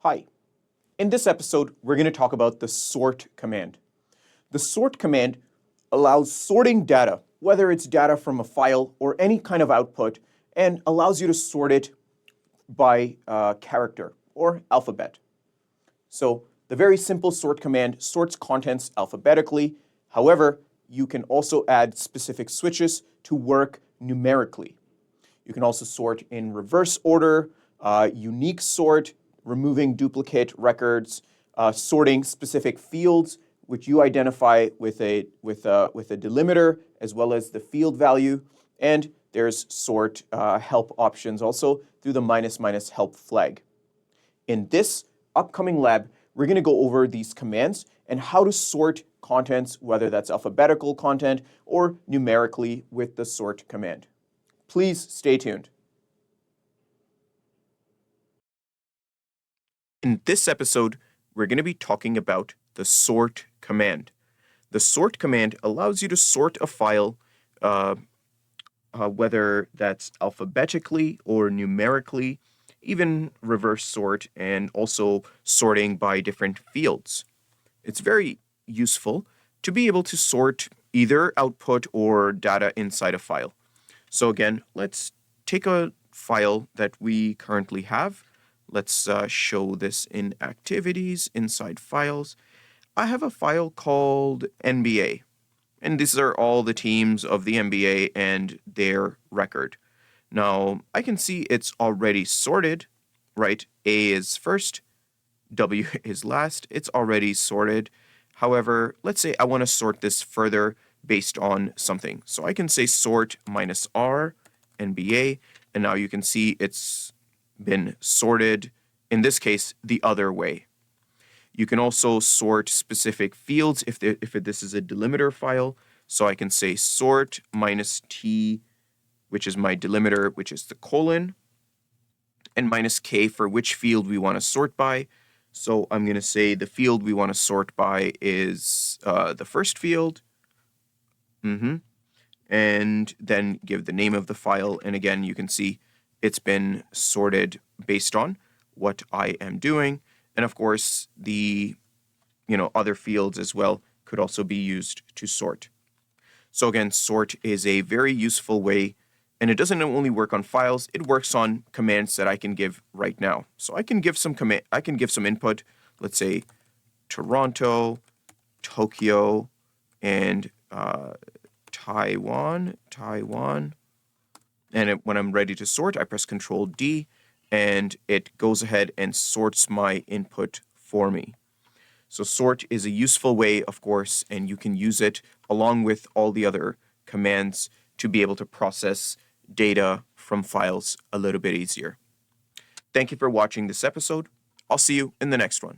Hi. In this episode, we're going to talk about the sort command. The sort command allows sorting data, whether it's data from a file or any kind of output, and allows you to sort it by character or alphabet. So the very simple sort command sorts contents alphabetically. However, you can also add specific switches to work numerically. You can also sort in reverse order, unique sort, removing duplicate records, sorting specific fields, which you identify with a delimiter as well as the field value. And there's sort help options also through the -- help flag. In this upcoming lab, we're going to go over these commands and how to sort contents, whether that's alphabetical content or numerically with the sort command. Please stay tuned. In this episode, we're going to be talking about the sort command. The sort command allows you to sort a file, whether that's alphabetically or numerically, even reverse sort, and also sorting by different fields. It's very useful to be able to sort either output or data inside a file. So again, let's take a file that we currently have. Let's show this in activities inside files. I have a file called NBA, and these are all the teams of the NBA and their record. Now, I can see it's already sorted, right? A is first, W is last. It's already sorted. However, let's say I want to sort this further based on something. So I can say sort -R, NBA, and now you can see it's been sorted, in this case, the other way. You can also sort specific fields if this is a delimiter file. So I can say sort -T, which is my delimiter, which is the colon, and -K for which field we want to sort by. So I'm going to say the field we want to sort by is the first field. And then give the name of the file. And again, you can see it's been sorted based on what I am doing. And of course, the other fields as well could also be used to sort. So again, sort is a very useful way, and it doesn't only work on files, it works on commands that I can give right now. So I can give some input, let's say Toronto, Tokyo, and Taiwan. And when I'm ready to sort, I press Ctrl+D, and it goes ahead and sorts my input for me. So sort is a useful way, of course, and you can use it along with all the other commands to be able to process data from files a little bit easier. Thank you for watching this episode. I'll see you in the next one.